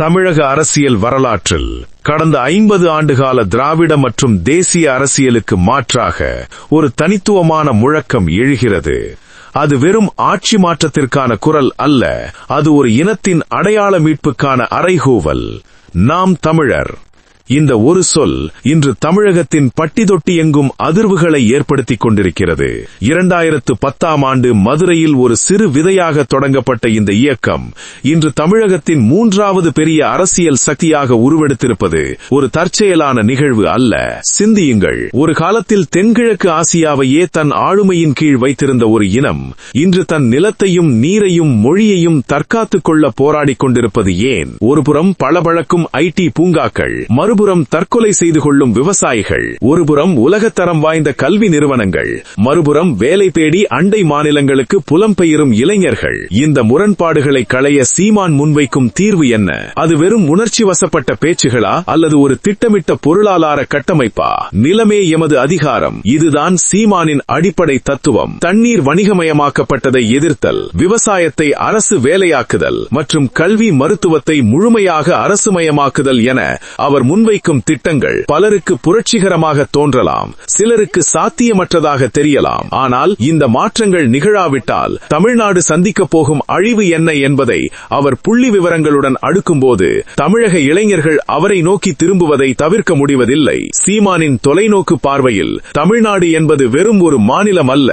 தமிழக அரசியல் வரலாற்றில் கடந்த 50 ஆண்டுகால திராவிட மற்றும் தேசிய அரசியலுக்கு மாற்றாக ஒரு தனித்துவமான முழக்கம் எழுகிறது. அது வெறும் ஆட்சி மாற்றத்திற்கான குரல் அல்ல, அது ஒரு இனத்தின் அடையாள மீட்புக்கான அறைகூவல். நாம் தமிழர். இந்த ஒரு சொல் இன்று தமிழகத்தின் பட்டி தொட்டி எங்கும் அதிர்வுகளை ஏற்படுத்திக் கொண்டிருக்கிறது. 2010ஆம் ஆண்டு மதுரையில் ஒரு சிறு விதையாக தொடங்கப்பட்ட இந்த இயக்கம் இன்று தமிழகத்தின் 3வது பெரிய அரசியல் சக்தியாக உருவெடுத்திருப்பது ஒரு தற்செயலான நிகழ்வு அல்ல. சிந்தியுங்கள், ஒரு காலத்தில் தென்கிழக்கு ஆசியாவையே தன் ஆளுமையின் கீழ் வைத்திருந்த ஒரு இனம் இன்று தன் நிலத்தையும் நீரையும் மொழியையும் தற்காத்துக் கொள்ள போராடிக் கொண்டிருப்பது ஏன்? ஒருபுறம் பளபளக்கும் ஐடி பூங்காக்கள், மறுபுறம் தற்கொலை செய்து கொள்ளும் விவசாயிகள், ஒருபுறம் உலகத்தரம் வாய்ந்த கல்வி நிறுவனங்கள், மறுபுறம் வேலை தேடி அண்டை மாநிலங்களுக்கு புலம்பெயரும் இளைஞர்கள். இந்த முரண்பாடுகளை களைய சீமான் முன்வைக்கும் தீர்வு என்ன? அது வெறும் உணர்ச்சி வசப்பட்ட பேச்சுகளா அல்லது ஒரு திட்டமிட்ட பொருளாதார கட்டமைப்பா? நிலமே எமது அதிகாரம், இதுதான் சீமானின் அடிப்படை தத்துவம். தண்ணீர் வணிகமயமாக்கப்பட்டதை எதிர்த்தல், விவசாயத்தை அரசு வேலையாக்குதல் மற்றும் கல்வி மருத்துவத்தை முழுமையாக அரசுமயமாக்குதல் என அவர் முன்வைக்கும் திட்டங்கள் பலருக்கு புரட்சிகரமாக தோன்றலாம், சிலருக்கு சாத்தியமற்றதாக தெரியலாம். ஆனால் இந்த மாற்றங்கள் நிகழாவிட்டால் தமிழ்நாடு சந்திக்கப் போகும் அழிவு என்ன என்பதை அவர் புள்ளி விவரங்களுடன் அடுக்கும்போது தமிழக இளைஞர்கள் அவரை நோக்கி திரும்புவதை தவிர்க்க முடிவதில்லை. சீமானின் தொலைநோக்கு பார்வையில் தமிழ்நாடு என்பது வெறும் ஒரு மாநிலம் அல்ல,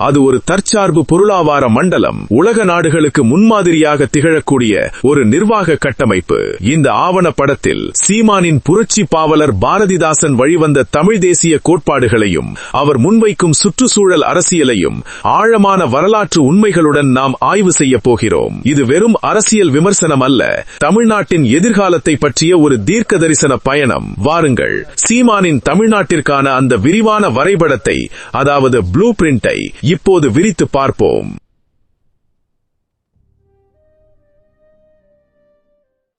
அது ஒரு தற்சார்பு பொருளாதார மண்டலம், உலக நாடுகளுக்கு முன்மாதிரியாக திகழக்கூடிய ஒரு நிர்வாக கட்டமைப்பு. இந்த ஆவணப்படத்தில் சீமானின் புரட்சி பாவலர் பாரதிதாசன் வழிவந்த தமிழ் தேசிய கோட்பாடுகளையும் அவர் முன்வைக்கும் சுற்றுச்சூழல் அரசியலையும் ஆழமான வரலாற்று உண்மைகளுடன் நாம் ஆய்வு செய்ய போகிறோம். இது வெறும் அரசியல் விமர்சனம் அல்ல, தமிழ்நாட்டின் எதிர்காலத்தை பற்றிய ஒரு தீர்க்க தரிசன பயணம். வாருங்கள், சீமானின் தமிழ்நாட்டிற்கான அந்த விரிவான வரைபடத்தை, அதாவது ப்ளூ பிரிண்டை இப்போது விரித்து பார்ப்போம்.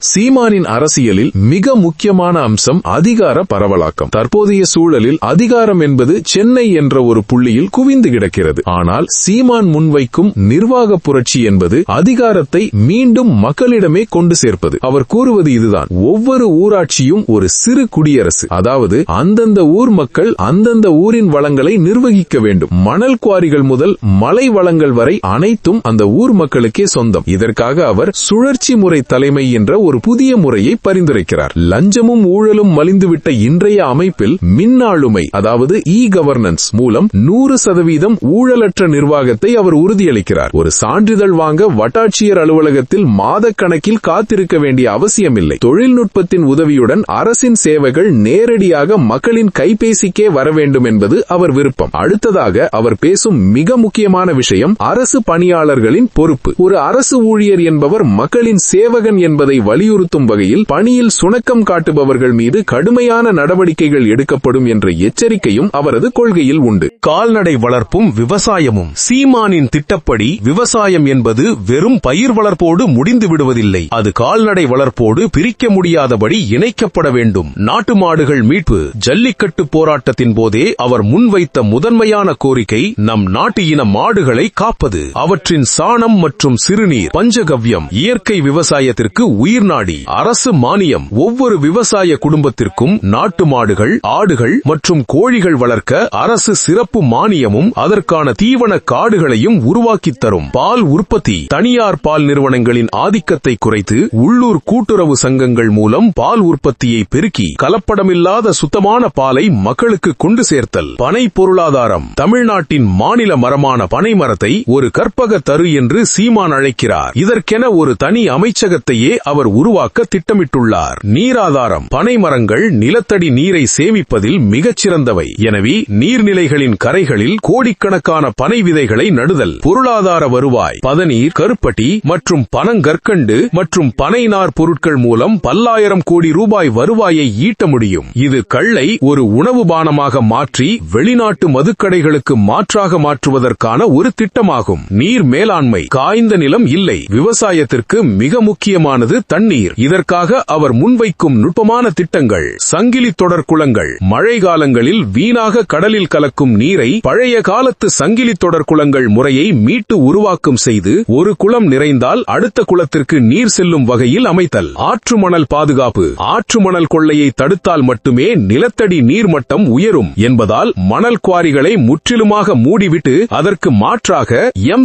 சீமானின் அரசியலில் மிக முக்கியமான அம்சம் அதிகார பரவலாக்கம். தற்போதைய சூழலில் அதிகாரம் என்பது சென்னை என்ற ஒரு புள்ளியில் குவிந்து கிடக்கிறது. ஆனால் சீமான் முன்வைக்கும் நிர்வாக புரட்சி என்பது அதிகாரத்தை மீண்டும் மக்களிடமே கொண்டு சேர்ப்பது. அவர் கூறுவது இதுதான்: ஒவ்வொரு ஊராட்சியும் ஒரு சிறு குடியரசு, அதாவது அந்தந்த ஊர் மக்கள் அந்தந்த ஊரின் வளங்களை நிர்வகிக்க வேண்டும். மணல் குவாரிகள் முதல் மலை வளங்கள் வரை அனைத்தும் அந்த ஊர் மக்களுக்கே சொந்தம். இதற்காக அவர் சுழற்சி முறை தலைமை என்ற ஒரு புதிய முறையை பரிந்துரைக்கிறார். லஞ்சமும் ஊழலும் மலிந்துவிட்ட இன்றைய அமைப்பில் மின்னாளுமை, அதாவது இ கவர்னன்ஸ் மூலம் 100% ஊழலற்ற நிர்வாகத்தை அவர் உறுதியளிக்கிறார். ஒரு சான்றிதழ் வாங்க வட்டாட்சியர் அலுவலகத்தில் மாதக்கணக்கில் காத்திருக்க வேண்டிய அவசியமில்லை. தொழில்நுட்பத்தின் உதவியுடன் அரசின் சேவைகள் நேரடியாக மக்களின் கைபேசிக்கே வர வேண்டும் என்பது அவர் விருப்பம். அடுத்ததாக அவர் பேசும் மிக முக்கியமான விஷயம் அரசு பணியாளர்களின் பொறுப்பு. ஒரு அரசு ஊழியர் என்பவர் மக்களின் சேவகன் என்பதை வலியுறுத்தும் வகையில் பணியில் சுணக்கம் காட்டுபவர்கள் மீது கடுமையான நடவடிக்கைகள் எடுக்கப்படும் என்ற எச்சரிக்கையும் அவரது கொள்கையில் உண்டு. கால்நடை வளர்ப்பும் விவசாயமும். சீமானின் திட்டப்படி விவசாயம் என்பது வெறும் பயிர் வளர்ப்போடு முடிந்து விடுவதில்லை, அது கால்நடை வளர்ப்போடு பிரிக்க முடியாதபடி இணைக்கப்பட வேண்டும். நாட்டு மாடுகள் மீட்பு. ஜல்லிக்கட்டு போராட்டத்தின் போதே அவர் முன்வைத்த முதன்மையான கோரிக்கை நம் நாட்டு இன மாடுகளை காப்பது. அவற்றின் சாணம் மற்றும் சிறுநீர் பஞ்சகவ்யம். இயற்கை விவசாயத்திற்கு உயிர் நாடி. அரசு மானியம். ஒவ்வொரு விவசாய குடும்பத்திற்கும் நாட்டு மாடுகள், ஆடுகள் மற்றும் கோழிகள் வளர்க்க அரசு சிறப்பு மானியமும் அதற்கான தீவன காடுகளையும் உருவாக்கித் தரும். பால் உற்பத்தி. தனியார் பால் நிறுவனங்களின் ஆதிக்கத்தை குறைத்து உள்ளூர் கூட்டுறவு சங்கங்கள் மூலம் பால் உற்பத்தியை பெருக்கி கலப்படமில்லாத சுத்தமான பாலை மக்களுக்கு கொண்டு சேர்த்தல். பனை பொருளாதாரம். தமிழ்நாட்டின் மாநில மரமான பனை மரத்தை ஒரு கற்பக தரு என்று சீமான் அழைக்கிறார். இதற்கென ஒரு தனி அமைச்சகத்தையே அவர் உருவாக்க திட்டமிட்டுள்ளார். நீராதாரம். பனை மரங்கள் நிலத்தடி நீரை சேமிப்பதில் மிகச்சிறந்தவை. எனவே நீர்நிலைகளின் கரைகளில் கோடிக்கணக்கான பனை விதைகளை நடுதல். பொருளாதார வருவாய். பதநீர், கருப்பட்டி மற்றும் பனங்கற்கண்டு மற்றும் பனை நார் பொருட்கள் மூலம் பல்லாயிரம் கோடி ரூபாய் வருவாயை ஈட்ட முடியும். இது கள்ளை ஒரு உணவு பானமாக மாற்றி வெளிநாட்டு மதுக்கடைகளுக்கு மாற்றாக மாற்றுவதற்கான ஒரு திட்டமாகும். நீர் மேலாண்மை. காய்ந்த நிலம் இல்லை, விவசாயத்திற்கு மிக முக்கியமானது தண்ணீர். தண்ணீர். இதற்காக அவர் முன்வைக்கும் நுட்பமான திட்டங்கள் சங்கிலி தொடர் குளங்கள். மழை காலங்களில் வீணாக கடலில் கலக்கும் நீரை பழைய காலத்து சங்கிலி தொடர் குளங்கள் முறையை மீட்டு உருவாக்கம் செய்து ஒரு குளம் நிறைந்தால் அடுத்த குளத்திற்கு நீர் செல்லும் வகையில் அமைத்தல். ஆற்று மணல் பாதுகாப்பு. ஆற்று மணல் கொள்ளையை தடுத்தால் மட்டுமே நிலத்தடி நீர்மட்டம் உயரும் என்பதால் மணல் குவாரிகளை முற்றிலுமாக மூடிவிட்டு அதற்கு மாற்றாக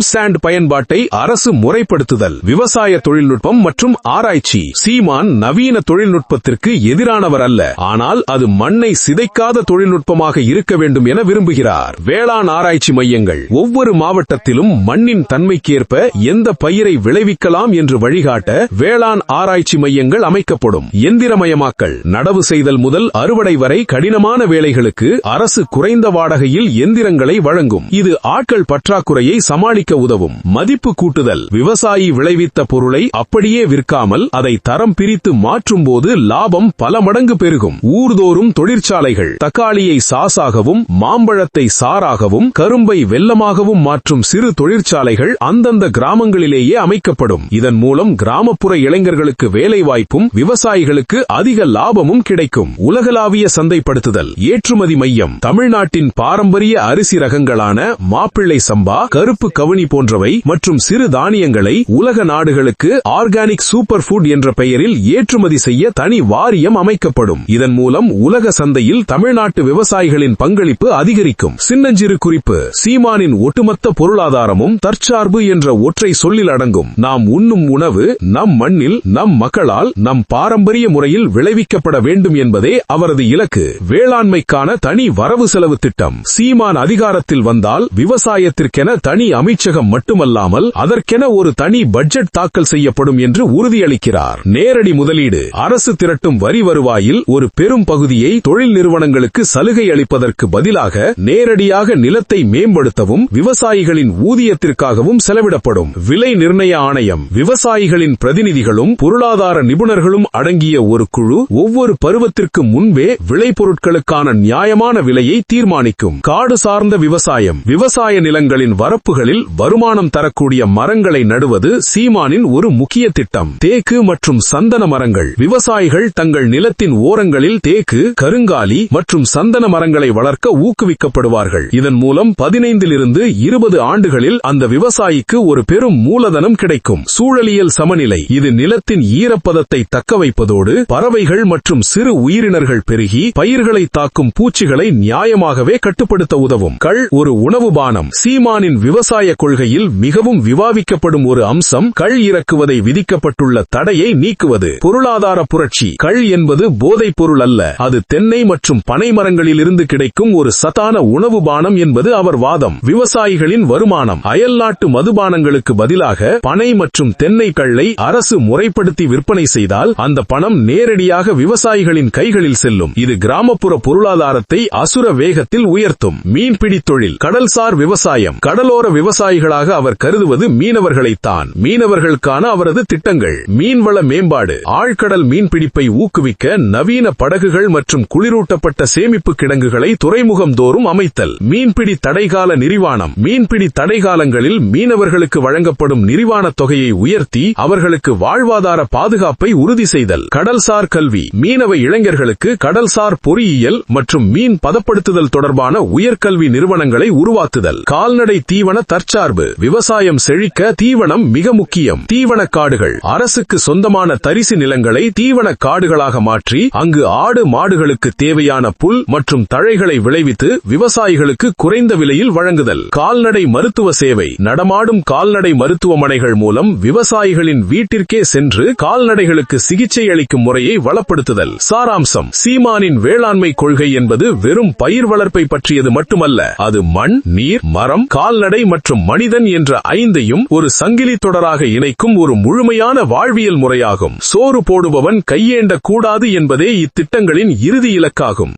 சாண்ட் பயன்பாட்டை அரசு முறைப்படுத்துதல். விவசாய தொழில்நுட்பம் மற்றும் ஆராய்ச்சி. சீமான் நவீன தொழில்நுட்பத்திற்கு எதிரானவர் அல்ல, ஆனால் அது மண்ணை சிதைக்காத தொழில்நுட்பமாக இருக்க வேண்டும் என விரும்புகிறார். வேளாண் ஆராய்ச்சி மையங்கள். ஒவ்வொரு மாவட்டத்திலும் மண்ணின் தன்மைக்கேற்ப எந்த பயிரை விளைவிக்கலாம் என்று வழிகாட்ட வேளாண் ஆராய்ச்சி மையங்கள் அமைக்கப்படும். எந்திரமயமாக்கல். நடவு செய்தல் முதல் அறுவடை வரை கடினமான வேலைகளுக்கு அரசு குறைந்த வாடகையில் எந்திரங்களை வழங்கும். இது ஆட்கள் பற்றாக்குறையை சமாளிக்க உதவும். மதிப்பு கூட்டுதல். விவசாயி விளைவித்த பொருளை அப்படியே விற்காமல் அதை தரம் பிரித்து மாற்றும் போது லாபம் பல மடங்கு பெருகும். ஊர்தோறும் தொழிற்சாலைகள். தக்காளியை சாசாகவும் மாம்பழத்தை சாறாகவும் கரும்பை வெல்லமாகவும் மாற்றும் சிறு தொழிற்சாலைகள் அந்தந்த கிராமங்களிலேயே அமைக்கப்படும். இதன் மூலம் கிராமப்புற இளைஞர்களுக்கு வேலைவாய்ப்பும் விவசாயிகளுக்கு அதிக லாபமும் கிடைக்கும். உலகளாவிய சந்தைப்படுத்துதல். ஏற்றுமதி மையம். தமிழ்நாட்டின் பாரம்பரிய அரிசி ரகங்களான மாப்பிள்ளை சம்பா, கருப்பு கவுனி போன்றவை மற்றும் சிறு தானியங்களை உலக நாடுகளுக்கு ஆர்கானிக் சூப்பர் ஃபுட் என்ற பெயரில் ஏற்றுமதி செய்ய தனி வாரியம் அமைக்கப்படும். இதன் மூலம் உலக சந்தையில் தமிழ்நாட்டு விவசாயிகளின் பங்களிப்பு அதிகரிக்கும். சின்னஞ்சிறு குறிப்பு. சீமானின் ஒட்டுமொத்த பொருளாதாரமும் தற்சார்பு என்ற ஒற்றை சொல்லில் அடங்கும். நாம் உண்ணும் உணவு நம் மண்ணில் நம் மக்களால் நம் பாரம்பரிய முறையில் விளைவிக்கப்பட வேண்டும் என்பதே அவரது இலக்கு. வேளாண்மைக்கான தனி வரவு செலவு திட்டம். சீமான் அதிகாரத்தில் வந்தால் விவசாயத்திற்கென தனி அமைச்சகம் மட்டுமல்லாமல் அதற்கென ஒரு தனி பட்ஜெட் தாக்கல் செய்யப்படும் என்று உறுதியளிக்கிறார். நேரடி முதலீடு. அரசு திரட்டும் வரி வருவாயில் ஒரு பெரும் பகுதியை தொழில் நிறுவனங்களுக்கு சலுகை அளிப்பதற்கு பதிலாக நேரடியாக நிலத்தை மேம்படுத்தவும் விவசாயிகளின் ஊதியத்திற்காகவும் செலவிடப்படும். விலை நிர்ணய ஆணையம். விவசாயிகளின் பிரதிநிதிகளும் பொருளாதார நிபுணர்களும் அடங்கிய ஒரு குழு ஒவ்வொரு பருவத்திற்கு முன்பே விளைபொருட்களுக்கான நியாயமான விலையை தீர்மானிக்கும். காடு சார்ந்த விவசாயம். விவசாய நிலங்களின் வரப்புகளில் வருமானம் தரக்கூடிய மரங்களை நடுவது சீமானின் ஒரு முக்கிய திட்டம். தேக்கு மற்றும் சந்தன மரங்கள். விவசாயிகள் தங்கள் நிலத்தின் ஓரங்களில் தேக்கு, கருங்காலி மற்றும் சந்தன மரங்களை வளர்க்க ஊக்குவிக்கப்படுவார்கள். இதன் மூலம் 15 to 20 ஆண்டுகளில் அந்த விவசாயிக்கு ஒரு பெரும் மூலதனம் கிடைக்கும். சூழலியல் சமநிலை. இது நிலத்தின் ஈரப்பதத்தை தக்கவைப்பதோடு பறவைகள் மற்றும் சிறு உயிரினர்கள் பெருகி பயிர்களை தாக்கும் பூச்சிகளை நியாயமாகவே கட்டுப்படுத்த உதவும். கள் ஒரு உணவு பானம். சீமானின் விவசாய கொள்கையில் மிகவும் விவாதிக்கப்படும் ஒரு அம்சம் கள் இறக்குவதை விதிக்கப்பட்டுள்ள தடையை நீக்குவது. பொருளாதார புரட்சி. கள் என்பது போதைப் பொருள் அல்ல, அது தென்னை மற்றும் பனை மரங்களிலிருந்து கிடைக்கும் ஒரு சத்தான உணவு பானம் என்பது அவர் வாதம். விவசாயிகளின் வருமானம். அயல்நாட்டு மதுபானங்களுக்கு பதிலாக பனை மற்றும் தென்னை கள்ளை அரசு முறைப்படுத்தி விற்பனை செய்தால் அந்த பணம் நேரடியாக விவசாயிகளின் கைகளில் செல்லும். இது கிராமப்புற பொருளாதாரத்தை அசுர வேகத்தில் உயர்த்தும். மீன்பிடி தொழில். கடல்சார் விவசாயம். கடலோர விவசாயிகளாக அவர் கருதுவது மீனவர்களைத்தான். மீனவர்களுக்கான அவரது திட்டங்கள். மீன்வள மேம்பாடு. ஆழ்கடல் மீன்பிடிப்பை ஊக்குவிக்க நவீன படகுகள் மற்றும் குளிரூட்டப்பட்ட சேமிப்பு கிடங்குகளை துறைமுகம் தோறும் அமைத்தல். மீன்பிடி தடைகால நிர்வாணம். மீன்பிடி தடைகாலங்களில் மீனவர்களுக்கு வழங்கப்படும் நிர்வாண தொகையை உயர்த்தி அவர்களுக்கு வாழ்வாதார பாதுகாப்பை உறுதி செய்தல். கடல்சார் கல்வி. மீனவ இளைஞர்களுக்கு கடல்சார் பொறியியல் மற்றும் மீன் பதப்படுத்துதல் தொடர்பான உயர்கல்வி நிறுவனங்களை உருவாக்குதல். கால்நடை தீவன தற்சார்பு. விவசாயம் செழிக்க தீவனம் மிக முக்கியம். தீவன காடுகள். அரசுக்கு சொந்தமான தரிசு நிலங்களை தீவன காடுகளாக மாற்றி அங்கு ஆடு மாடுகளுக்கு தேவையான புல் மற்றும் தழைகளை விளைவித்து விவசாயிகளுக்கு குறைந்த விலையில் வழங்குதல். கால்நடை மருத்துவ சேவை. நடமாடும் கால்நடை மருத்துவமனைகள் மூலம் விவசாயிகளின் வீட்டிற்கே சென்று கால்நடைகளுக்கு சிகிச்சை அளிக்கும் முறையை வளப்படுத்துதல். சாராம்சம். சீமானின் வேளாண்மை கொள்கை என்பது வெறும் பயிர் வளர்ப்பை பற்றியது மட்டுமல்ல, அது மண், நீர், மரம், கால்நடை மற்றும் மனிதன் என்ற 5ஐயும் ஒரு சங்கிலி தொடராக இணைக்கும் ஒரு முழுமையான வாழ்வியல் முறையாகும். சோறு போடுபவன் கையேண்ட கூடாது என்பதே இத்திட்டங்களின் இறுதி இலக்காகும்.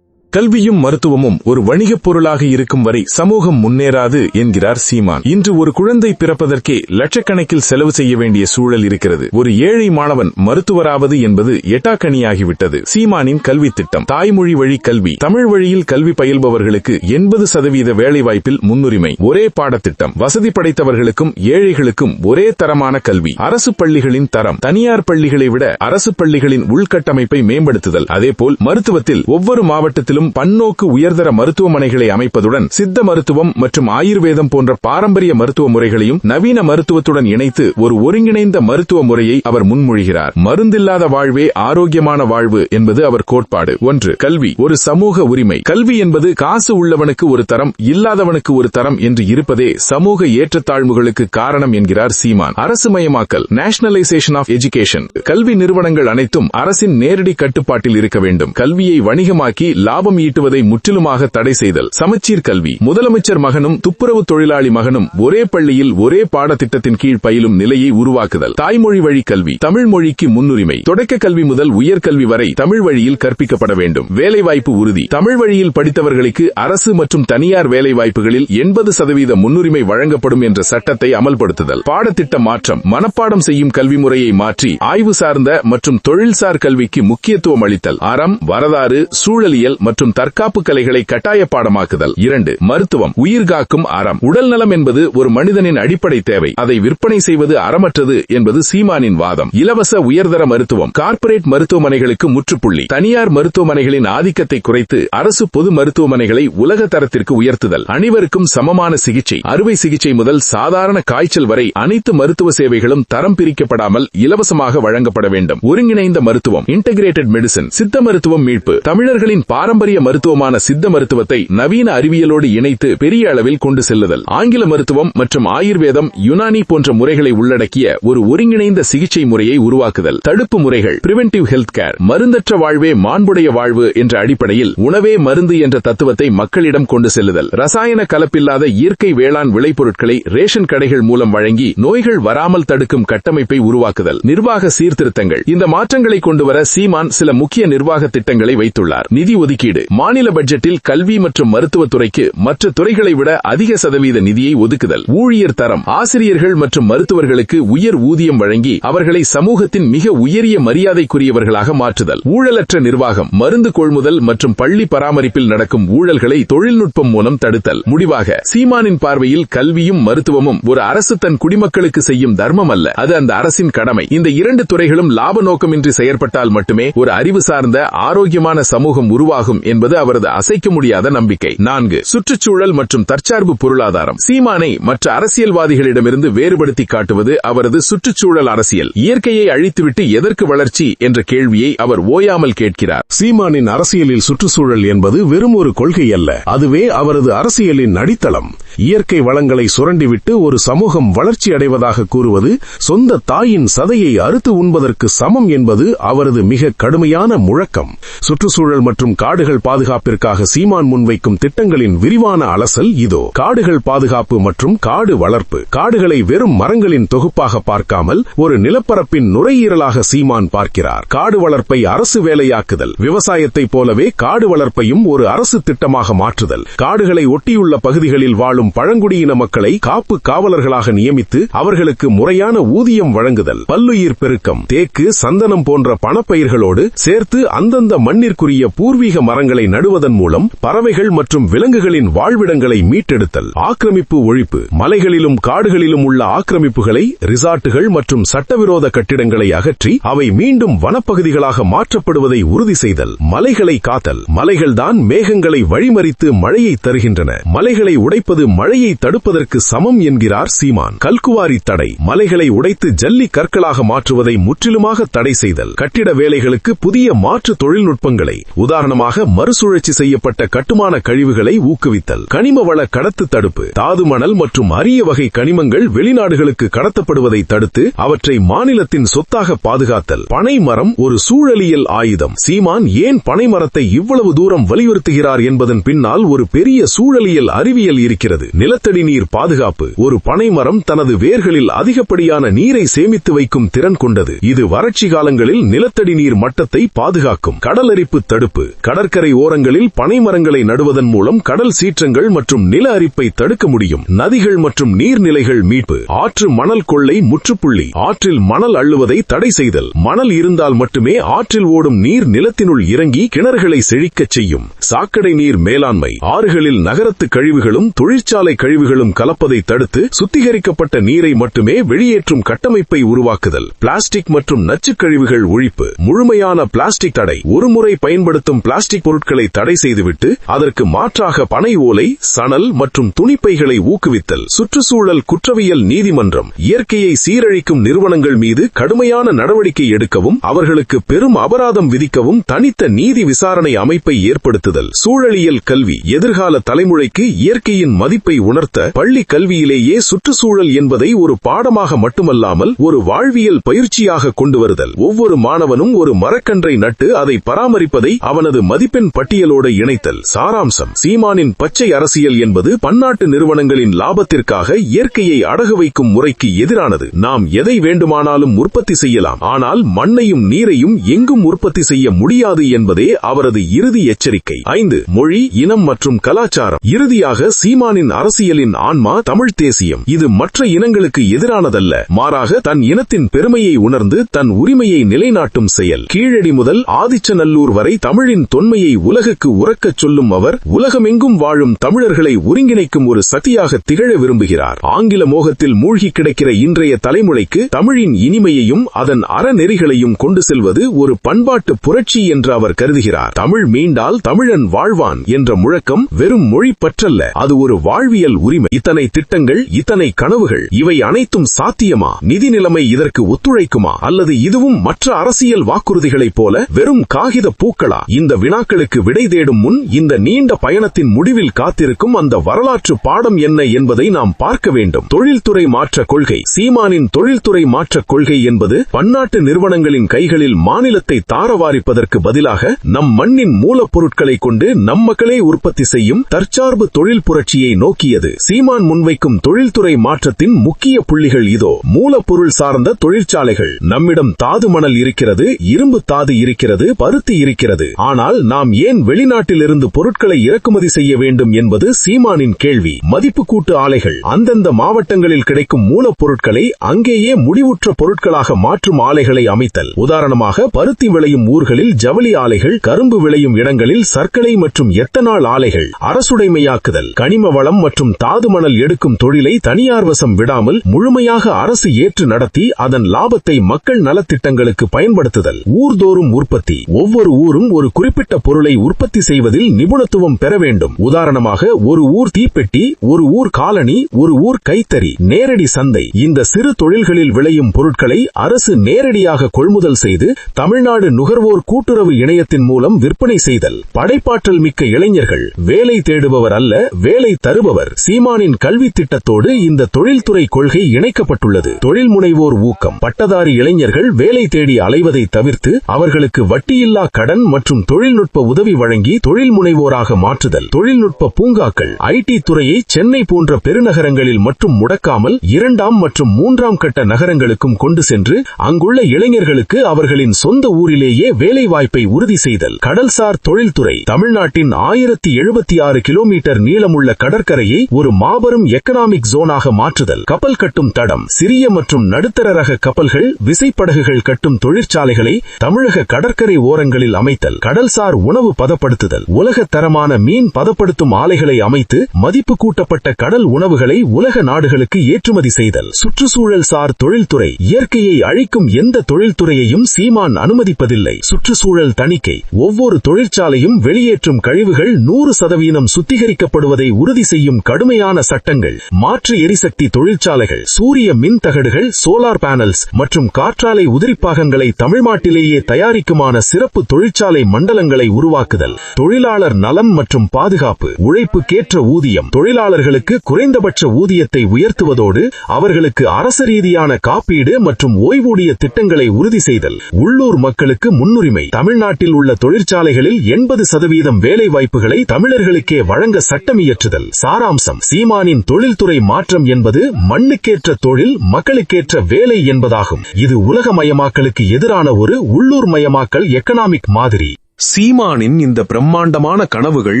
கல்வியும் மருத்துவமும் ஒரு வணிகப் பொருளாக இருக்கும் வரை சமூகம் முன்னேறாது என்கிறார் சீமான். இன்று ஒரு குழந்தை பிறப்பதற்கே லட்சக்கணக்கில் செலவு செய்ய வேண்டிய சூழல் இருக்கிறது. ஒரு ஏழை மாணவன் மருத்துவராவது என்பது எட்டாக்கணியாகிவிட்டது. சீமானின் கல்வி திட்டம். தாய்மொழி வழி கல்வி. தமிழ் வழியில் கல்வி பயில்பவர்களுக்கு 80% வேலைவாய்ப்பில் முன்னுரிமை. ஒரே பாடத்திட்டம். வசதி படைத்தவர்களுக்கும் ஏழைகளுக்கும் ஒரே தரமான கல்வி. அரசு பள்ளிகளின் தரம். தனியார் பள்ளிகளை விட அரசு பள்ளிகளின் உள்கட்டமைப்பை மேம்படுத்துதல். அதேபோல் மருத்துவத்தில் ஒவ்வொரு மாவட்டத்திலும் பன்னோக்கு உயர்தர மருத்துவமனைகளை அமைப்பதுடன் சித்த மருத்துவம் மற்றும் ஆயுர்வேதம் போன்ற பாரம்பரிய மருத்துவ முறைகளையும் நவீன மருத்துவத்துடன் இணைத்து ஒரு ஒருங்கிணைந்த மருத்துவ முறையை அவர் முன்மொழிகிறார். மருந்தில்லாத வாழ்வே ஆரோக்கியமான வாழ்வு என்பது அவர் கோட்பாடு. 1. கல்வி ஒரு சமூக உரிமை. கல்வி என்பது காசு உள்ளவனுக்கு ஒரு தரம், இல்லாதவனுக்கு ஒரு தரம் என்று இருப்பதே சமூக ஏற்றத்தாழ்வுகளுக்கு காரணம் என்கிறார் சீமான். அரசுமயமாக்கல். Nationalisation of education. கல்வி நிறுவனங்கள் அனைத்தும் அரசின் நேரடி கட்டுப்பாட்டில் இருக்க வேண்டும். கல்வியை வணிகமாக்கி லாபம் ஈட்டுவதை முற்றிலுமாக தடை செய்தல். சமச்சீர் கல்வி. முதலமைச்சர் மகனும் துப்புரவு தொழிலாளி மகனும் ஒரே பள்ளியில் ஒரே பாடத்திட்டத்தின் கீழ் பயிலும் நிலையை உருவாக்குதல். தாய்மொழி வழி கல்வி. தமிழ் மொழிக்கு முன்னுரிமை. தொடக்க கல்வி முதல் உயர்கல்வி வரை தமிழ் வழியில் கற்பிக்கப்பட வேண்டும். வேலைவாய்ப்பு உறுதி. தமிழ் வழியில் படித்தவர்களுக்கு அரசு மற்றும் தனியார் வேலைவாய்ப்புகளில் 80% முன்னுரிமை வழங்கப்படும் என்ற சட்டத்தை அமல்படுத்துதல். பாடத்திட்ட மாற்றம். மனப்பாடம் செய்யும் கல்வி முறையை மாற்றி ஆய்வு சார்ந்த மற்றும் தொழில்சார் கல்விக்கு முக்கியத்துவம் அளித்தல். அறம், வரலாறு, சூழலியல் மற்றும் தற்காப்பு கலைகளை கட்டாய பாடமாக்குதல். 2. மருத்துவம். உயிர்காக்கும் அறம். உடல் நலம் என்பது ஒரு மனிதனின் அடிப்படை தேவை. அதை விற்பனை செய்வது அறமற்றது என்பது சீமானின் வாதம். இலவச உயர்தர மருத்துவம். கார்ப்பரேட் மருத்துவமனைகளுக்கு முற்றுப்புள்ளி. தனியார் மருத்துவமனைகளின் ஆதிக்கத்தை குறைத்து அரசு பொது மருத்துவமனைகளை உலக தரத்திற்கு உயர்த்துதல். அனைவருக்கும் சமமான சிகிச்சை. அறுவை சிகிச்சை முதல் சாதாரண காய்ச்சல் வரை அனைத்து மருத்துவ சேவைகளும் தரம் பிரிக்கப்படாமல் இலவசமாக வழங்கப்பட வேண்டும். ஒருங்கிணைந்த மருத்துவம். Integrated medicine. சித்த மருத்துவம் மீட்பு. தமிழர்களின் பாரம்பரிய மருத்துவமான சித்த மருத்துவத்தை நவீன அறிவியலோடு இணைத்து பெரிய அளவில் கொண்டு செல்லுதல். ஆங்கில மருத்துவம் மற்றும் ஆயுர்வேதம், யுனானி போன்ற முறைகளை உள்ளடக்கிய ஒரு ஒருங்கிணைந்த சிகிச்சை முறையை உருவாக்குதல். தடுப்பு முறைகள். Preventive health care. மருந்தற்ற வாழ்வே மாண்புடைய வாழ்வு என்ற அடிப்படையில் உணவே மருந்து என்ற தத்துவத்தை மக்களிடம் கொண்டு செல்லுதல். ரசாயன கலப்பில்லாத இயற்கை வேளாண் விளைபொருட்களை ரேஷன் கடைகள் மூலம் வழங்கி நோய்கள் வராமல் தடுக்கும் கட்டமைப்பை உருவாக்குதல். நிர்வாக சீர்திருத்தங்கள். இந்த மாற்றங்களை கொண்டுவர சீமான் சில முக்கிய நிர்வாக திட்டங்களை வைத்துள்ளார். நிதி ஒதுக்கீடு. மாநில பட்ஜெட்டில் கல்வி மற்றும் மருத்துவத்துறைக்கு மற்ற துறைகளை விட அதிக சதவீத நிதியை ஒதுக்குதல். ஊழியர் தரம். ஆசிரியர்கள் மற்றும் மருத்துவர்களுக்கு உயர் ஊதியம் வழங்கி அவர்களை சமூகத்தின் மிக உயரிய மரியாதைக்குரியவர்களாக மாற்றுதல். ஊழலற்ற நிர்வாகம். மருந்து கொள்முதல் மற்றும் பள்ளி பராமரிப்பில் நடக்கும் ஊழல்களை தொழில்நுட்பம் மூலம் தடுத்தல். முடிவாக சீமானின் பார்வையில் கல்வியும் மருத்துவமும் ஒரு அரசு தன் குடிமக்களுக்கு செய்யும் தர்மம் அல்ல, அது அந்த அரசின் கடமை. இந்த 2 துறைகளும் லாப நோக்கமின்றி செயற்பட்டால் மட்டுமே ஒரு அறிவு சார்ந்த ஆரோக்கியமான சமூகம் உருவாகும் என்பது அவரது அசைக்க முடியாத நம்பிக்கை. 4. சுற்றுச்சூழல் மற்றும் தற்சார்பு பொருளாதாரம். சீமானை மற்ற அரசியல்வாதிகளிடமிருந்து வேறுபடுத்தி காட்டுவது அவரது சுற்றுச்சூழல் அரசியல். இயற்கையை அழித்துவிட்டு எதற்கு வளர்ச்சி என்ற கேள்வியை அவர் ஓயாமல் கேட்கிறார். சீமானின் அரசியலில் சுற்றுச்சூழல் என்பது வெறும் ஒரு கொள்கை அல்ல, அதுவே அவரது அரசியலின் அடித்தளம். இயற்கை வளங்களை சுரண்டிவிட்டு ஒரு சமூகம் வளர்ச்சி அடைவதாக கூறுவது சொந்த தாயின் சதையை அறுத்து உண்பதற்கு சமம் என்பது அவரது மிக கடுமையான முழக்கம். சுற்றுச்சூழல் மற்றும் காடுகள் பாதுகாப்பிற்காக சீமான் முன்வைக்கும் திட்டங்களின் விரிவான அலசல் இதோ. காடுகள் பாதுகாப்பு மற்றும் காடு வளர்ப்பு. காடுகளை வெறும் மரங்களின் தொகுப்பாக பார்க்காமல் ஒரு நிலப்பரப்பின் நுரையீரலாக சீமான் பார்க்கிறார். காடு வளர்ப்பை அரசு வேலையாக்குதல். விவசாயத்தைப் போலவே காடு வளர்ப்பையும் ஒரு அரசு திட்டமாக மாற்றுதல். காடுகளை ஒட்டியுள்ள பகுதிகளில் வாழும் பழங்குடியின மக்களை காப்பு காவலர்களாக நியமித்து அவர்களுக்கு முறையான ஊதியம் வழங்குதல். பல்லுயிர் பெருக்கம். தேக்கு, சந்தனம் போன்ற பணப்பயிர்களோடு சேர்த்து அந்தந்த மண்ணிற்குரிய பூர்வீக மரங்களை நடுவதன் மூலம் பறவைகள் மற்றும் விலங்குகளின் வாழ்விடங்களை மீட்டெடுத்தல். ஆக்கிரமிப்பு ஒழிப்பு. மலைகளிலும் காடுகளிலும் உள்ள ஆக்கிரமிப்புகளை, ரிசார்ட்டுகள் மற்றும் சட்டவிரோத கட்டிடங்களை அகற்றி அவை மீண்டும் வனப்பகுதிகளாக மாற்றப்படுவதை உறுதி செய்தல். மலைகளை காத்தல். மலைகள்தான் மேகங்களை வழிமறித்து மழையை தருகின்றன. மலைகளை உடைப்பது மழையை தடுப்பதற்கு சமம் என்கிறார் சீமான். கல்குவாரி தடை. மலைகளை உடைத்து ஜல்லி கற்களாக மாற்றுவதை முற்றிலுமாக தடை செய்தல். கட்டிட வேலைகளுக்கு புதிய மாற்று தொழில்நுட்பங்களை, உதாரணமாக மறுசுழற்சி செய்யப்பட்ட கட்டுமான கழிவுகளை ஊக்குவித்தல். கனிம வள கடத்து தடுப்பு. தாது மணல் மற்றும் அரிய வகை கனிமங்கள் வெளிநாடுகளுக்கு கடத்தப்படுவதை தடுத்து அவற்றை மாநிலத்தின் சொத்தாக பாதுகாத்தல். பனை மரம் ஒரு சூழலியல் ஆயுதம். சீமான் ஏன் பனை மரத்தை இவ்வளவு தூரம் வலியுறுத்துகிறார் என்பதன் பின்னால் ஒரு பெரிய சூழலியல் அறிவியல் இருக்கிறது. நிலத்தடி நீர் பாதுகாப்பு. ஒரு பனை மரம் தனது வேர்களில் அதிகப்படியான நீரை சேமித்து வைக்கும் திறன் கொண்டது. இது வறட்சி காலங்களில் நிலத்தடி நீர் மட்டத்தை பாதுகாக்கும். கடலரிப்பு தடுப்பு. கடற்கரை கடற்கரை ஓரங்களில் பனைமரங்களை நடுவதன் மூலம் கடல் சீற்றங்கள் மற்றும் நில அரிப்பை தடுக்க முடியும். நதிகள் மற்றும் நீர்நிலைகள் மீட்பு. ஆற்று மணல் கொள்ளை முற்றுப்புள்ளி. ஆற்றில் மணல் அள்ளுவதை தடை செய்தல். மணல் இருந்தால் மட்டுமே ஆற்றில் ஓடும் நீர் நிலத்தினுள் இறங்கி கிணறுகளை செழிக்கச் செய்யும். சாக்கடை நீர் மேலாண்மை. ஆறுகளில் நகரத்து கழிவுகளும் தொழிற்சாலை கழிவுகளும் கலப்பதை தடுத்து சுத்திகரிக்கப்பட்ட நீரை மட்டுமே வெளியேற்றும் கட்டமைப்பை உருவாக்குதல். பிளாஸ்டிக் மற்றும் நச்சுக் கழிவுகள் ஒழிப்பு. முழுமையான பிளாஸ்டிக் தடை. ஒருமுறை பயன்படுத்தும் பிளாஸ்டிக் பொருட்களை தடை செய்துவிட்டு அதற்கு மாற்றாக பனை ஓலை, சணல் மற்றும் துணிப்பைகளை ஊக்குவித்தல். சுற்றுச்சூழல் குற்றவியல் நீதிமன்றம். இயற்கையை சீரழிக்கும் நிறுவனங்கள் மீது கடுமையான நடவடிக்கை எடுக்கவும் அவர்களுக்கு பெரும் அபராதம் விதிக்கவும் தனித்த நீதி விசாரணை அமைப்பை ஏற்படுத்துதல். சூழலியல் கல்வி. எதிர்கால தலைமுறைக்கு இயற்கையின் மதிப்பை உணர்த்த பள்ளி கல்வியிலேயே சுற்றுச்சூழல் என்பதை ஒரு பாடமாக மட்டுமல்லாமல் ஒரு வாழ்வியல் பயிற்சியாக கொண்டு வருதல். ஒவ்வொரு மாணவனும் ஒரு மரக்கன்றை நட்டு அதை பராமரிப்பதை அவனது மதிப்பெண் பட்டியலோடு இணைத்தல். சாராம்சம். சீமானின் பச்சை அரசியல் என்பது பன்னாட்டு நிறுவனங்களின் லாபத்திற்காக இயற்கையை அடகு வைக்கும் முறைக்கு எதிரானது. நாம் எதை வேண்டுமானாலும் உற்பத்தி செய்யலாம், ஆனால் மண்ணையும் நீரையும் எங்கும் உற்பத்தி செய்ய முடியாது என்பதே அவரது இறுதி எச்சரிக்கை. 5. மொழி, இனம் மற்றும் கலாச்சாரம். இறுதியாக சீமானின் அரசியலின் ஆன்மா தமிழ் தேசியம். இது மற்ற இனங்களுக்கு எதிரானதல்ல, மாறாக தன் இனத்தின் பெருமையை உணர்ந்து தன் உரிமையை நிலைநாட்டும் செயல். கீழடி முதல் ஆதிச்சநல்லூர் வரை தமிழின் தொன்மையை உலகுக்கு உரக்கச் சொல்லும் அவர் உலகமெங்கும் வாழும் தமிழர்களை ஒருங்கிணைக்கும் ஒரு சக்தியாக திகழ விரும்புகிறார். ஆங்கில மோகத்தில் மூழ்கி கிடக்கிற இன்றைய தலைமுறைக்கு தமிழின் இனிமையையும் அதன் அறநெறிகளையும் கொண்டு செல்வது ஒரு பண்பாட்டு புரட்சி என்று அவர் கருதுகிறார். தமிழ் மீண்டால் தமிழன் வாழ்வான் என்ற முழக்கம் வெறும் மொழி பற்றல்ல, அது ஒரு வாழ்வியல் உரிமை. இத்தனை திட்டங்கள், இத்தனை கனவுகள், இவை அனைத்தும் சாத்தியமா? நிதி நிலைமை இதற்கு ஒத்துழைக்குமா? அல்லது இதுவும் மற்ற அரசியல் வாக்குறுதிகளைப் போல வெறும் காகித பூக்களா? இந்த வினாக்களுக்கு விடை தேடும் முன் இந்த நீண்ட பயணத்தின் முடிவில் காத்திருக்கும் அந்த வரலாற்று பாடம் என்ன என்பதை நாம் பார்க்க வேண்டும். தொழில்துறை மாற்ற கொள்கை. சீமானின் தொழில்துறை மாற்ற கொள்கை என்பது பன்னாட்டு நிறுவனங்களின் கைகளில் மாநிலத்தை தாரவாரிப்பதற்கு பதிலாக நம் மண்ணின் மூலப்பொருட்களை கொண்டு நம் மக்களே உற்பத்தி செய்யும் தற்சார்பு தொழில் புரட்சியை நோக்கியது. சீமான் முன்வைக்கும் தொழில்துறை மாற்றத்தின் முக்கிய புள்ளிகள் இதோ. மூலப்பொருள் சார்ந்த தொழிற்சாலைகள். நம்மிடம் தாது மணல் இருக்கிறது, இரும்பு தாது இருக்கிறது, பருத்தி இருக்கிறது. ஆனால் நாம் ஏன் வெளிநாட்டிலிருந்து பொருட்களை இறக்குமதி செய்ய வேண்டும் என்பது சீமானின் கேள்வி. மதிப்பு கூட்டு ஆலைகள். அந்தந்த மாவட்டங்களில் கிடைக்கும் மூலப்பொருட்களை அங்கேயே முடிவுற்ற பொருட்களாக மாற்றும் ஆலைகளை அமைத்தல். உதாரணமாக பருத்தி விளையும் ஊர்களில் ஜவுளி ஆலைகள், கரும்பு விளையும் இடங்களில் சர்க்கரை மற்றும் எத்தனால் ஆலைகள். அரசுடைமையாக்குதல். கனிம வளம் மற்றும் தாது மணல் எடுக்கும் தொழிலை தனியார் வசம் விடாமல் முழுமையாக அரசு ஏற்று நடத்தி அதன் லாபத்தை மக்கள் நலத்திட்டங்களுக்கு பயன்படுத்துதல். ஊர்தோறும் உற்பத்தி. ஒவ்வொரு ஊரும் ஒரு குறிப்பிட்ட பொருளை உற்பத்தி செய்வதில் நிபுணத்துவம் பெற வேண்டும். உதாரணமாக ஒரு ஊர் தீப்பெட்டி, ஒரு ஊர் காலணி, ஒரு ஊர் கைத்தறி. நேரடி சந்தை. இந்த சிறு தொழில்களில் விளையும் பொருட்களை அரசு நேரடியாக கொள்முதல் செய்து தமிழ்நாடு நுகர்வோர் கூட்டுறவு இணையத்தின் மூலம் விற்பனை செய்தல். படைப்பாற்றல் மிக்க இளைஞர்கள். வேலை தேடுபவர் அல்ல, வேலை தருபவர். சீமானின் கல்வி திட்டத்தோடு இந்த தொழில்துறை கொள்கை இணைக்கப்பட்டுள்ளது. தொழில் முனைவோர் ஊக்கம். பட்டதாரி இளைஞர்கள் வேலை தேடி அலைவதை தவிர்த்து அவர்களுக்கு வட்டியில்லா கடன் மற்றும் தொழில்நுட்ப உதவி வழங்கி தொழில் முனைவோராக மாற்றுதல். தொழில்நுட்ப பூங்காக்கள். ஐடி துறையை சென்னை போன்ற பெருநகரங்களில் மட்டும் முடக்காமல் 2ஆம் மற்றும் 3ஆம் கட்ட நகரங்களுக்கும் கொண்டு சென்று அங்குள்ள இளைஞர்களுக்கு அவர்களின் சொந்த ஊரிலேயே வேலை வாய்ப்பை உறுதி செய்தல். கடல்சார் தொழில்துறை. தமிழ்நாட்டின் 1076 கிலோமீட்டர் நீளமுள்ள கடற்கரையை ஒரு மாபெரும் எக்கனாமிக் ஜோனாக மாற்றுதல். கப்பல் கட்டும் தடம். சிறிய மற்றும் நடுத்தர ரக கப்பல்கள், விசைப்படகுகள் கட்டும் தொழிற்சாலைகளை தமிழக கடற்கரை ஓரங்களில் அமைத்தல். கடல்சார் உணவு பதப்படுத்துதல். உலக தரமான மீன் பதப்படுத்தும் ஆலைகளை அமைத்து மதிப்பு கூட்டப்பட்ட கடல் உணவுகளை உலக நாடுகளுக்கு ஏற்றுமதி செய்தல். சுற்றுச்சூழல் சார் தொழில்துறை. இயற்கையை அழிக்கும் எந்த தொழில்துறையையும் சீமான் அனுமதிப்பதில்லை. சுற்றுச்சூழல் தணிக்கை. ஒவ்வொரு தொழிற்சாலையும் வெளியேற்றும் கழிவுகள் 100% சுத்திகரிக்கப்படுவதை உறுதி செய்யும் கடுமையான சட்டங்கள். மாற்று எரிசக்தி தொழிற்சாலைகள். சூரிய மின் தகடுகள், சோலார் பேனல்ஸ் மற்றும் காற்றாலை உதிரிப்பாகங்களை தமிழ்நாட்டிலேயே தயாரிக்குமான சிறப்பு தொழிற்சாலை மண்டலங்களை உருவாக்குதல். தொழிலாளர் நலம் மற்றும் பாதுகாப்பு. உழைப்புக்கேற்ற ஊதியம். தொழிலாளர்களுக்கு குறைந்தபட்ச ஊதியத்தை உயர்த்துவதோடு அவர்களுக்கு அரசு ரீதியான காப்பீடு மற்றும் ஓய்வூதிய திட்டங்களை உறுதி செய்தல். உள்ளூர் மக்களுக்கு முன்னுரிமை. தமிழ்நாட்டில் உள்ள தொழிற்சாலைகளில் 80% வேலை வாய்ப்புகளை தமிழர்களுக்கே வழங்க சட்டம் இயற்றுதல். சாராம்சம். சீமானின் தொழில்துறை மாற்றம் என்பது மண்ணுக்கேற்ற தொழில், மக்களுக்கேற்ற வேலை என்பதாகும். இது உலகமயமாக்கலுக்கு எதிரான ஒரு உள்ளூர் மயமாக்கல் எக்கனாமிக் மாதிரி. சீமானின் இந்த பிரம்மாண்டமான கனவுகள்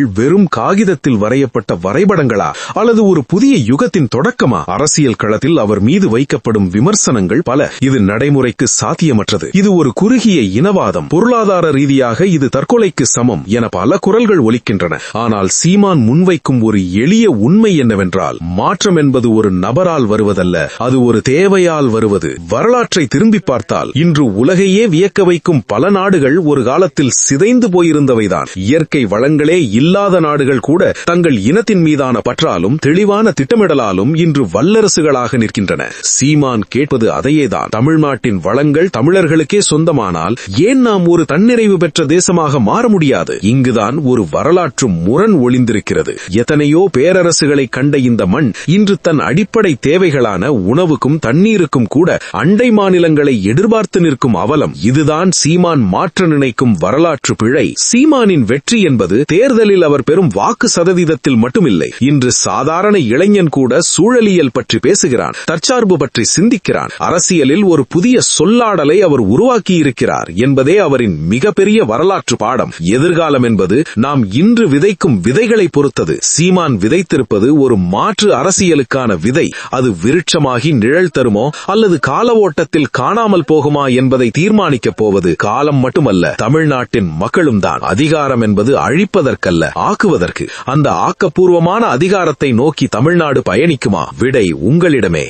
வெறும் காகிதத்தில் வரையப்பட்ட வரைபடங்களா அல்லது ஒரு புதிய யுகத்தின் தொடக்கமா? அரசியல் களத்தில் அவர் மீது வைக்கப்படும் விமர்சனங்கள் பல. இது நடைமுறைக்கு சாத்தியமற்றது, இது ஒரு குறுகிய இனவாதம், பொருளாதார ரீதியாக இது தற்கொலைக்கு சமம் என பல குரல்கள் ஒலிக்கின்றன. ஆனால் சீமான் முன்வைக்கும் ஒரு எளிய உண்மை என்னவென்றால், மாற்றம் என்பது ஒரு நபரால் வருவதல்ல, அது ஒரு தேவையால் வருவது. வரலாற்றை திரும்பி பார்த்தால் இன்று உலகையே வியக்க வைக்கும் பல நாடுகள் ஒரு காலத்தில் சிதைந்து போயிருந்தவைதான். இயற்கை வளங்களே இல்லாத நாடுகள் கூட தங்கள் இனத்தின் மீதான பற்றாலும் தெளிவான திட்டமிடலாலும் இன்று வல்லரசுகளாக நிற்கின்றன. சீமான் கேட்பது அதையேதான். தமிழ்நாட்டின் வளங்கள் தமிழர்களுக்கே சொந்தமானால் ஏன் நாம் ஒரு தன்னிறைவு பெற்ற தேசமாக மாற முடியாது? இங்குதான் ஒரு வரலாற்று முரண் ஒளிந்திருக்கிறது. எத்தனையோ பேரரசுகளை கண்ட இந்த மண் இன்று தன் அடிப்படை தேவைகளான உணவுக்கும் தண்ணீருக்கும் கூட அண்டை மாநிலங்களை எதிர்பார்த்து நிற்கும் அவலம். இதுதான் சீமான் மாற்ற நினைக்கும் வரலாற்று பிழை. சீமானின் வெற்றி என்பது தேர்தலில் அவர் பெறும் வாக்கு சதவீதத்தில் மட்டுமில்லை. இன்று சாதாரண இளைஞன் கூட சூழலியல் பற்றி பேசுகிறான், தற்சார்பு பற்றி சிந்திக்கிறான். அரசியலில் ஒரு புதிய சொல்லாடலை அவர் உருவாக்கியிருக்கிறார் என்பதே அவரின் மிகப்பெரிய வரலாற்று பாடம். எதிர்காலம் என்பது நாம் இன்று விதைக்கும் விதைகளை பொறுத்தது. சீமான் விதைத்திருப்பது ஒரு மாற்று அரசியலுக்கான விதை. அது விருட்சமாகி நிழல் தருமோ அல்லது கால ஓட்டத்தில் காணாமல் போகுமா என்பதை தீர்மானிக்கப் போவது காலம் மட்டுமல்ல, தமிழ்நாட்டின் மக்களும் தான். அதிகாரம் என்பது அழிப்பதற்கல்ல, ஆக்குவதற்கு. அந்த ஆக்கப்பூர்வமான அதிகாரத்தை நோக்கி தமிழ்நாடு பயணிக்குமா? விடை உங்களிடமே.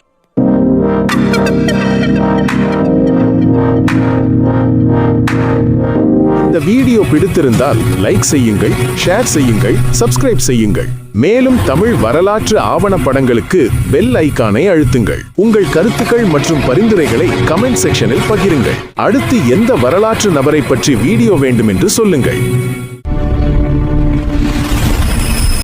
இந்த வீடியோ பிடித்திருந்தால் லைக் செய்யுங்கள், ஷேர் செய்யுங்கள், சப்ஸ்கிரைப் செய்யுங்கள். மேலும் தமிழ் வரலாற்று ஆவணப்படங்களுக்கு பெல் ஐகானை அழுத்துங்கள். உங்கள் கருத்துக்கள் மற்றும் பரிந்துரைகளை கமெண்ட் செக்ஷனில் பகிருங்கள். அடுத்து எந்த வரலாற்று நபரை பற்றி வீடியோ வேண்டும் என்று சொல்லுங்கள்.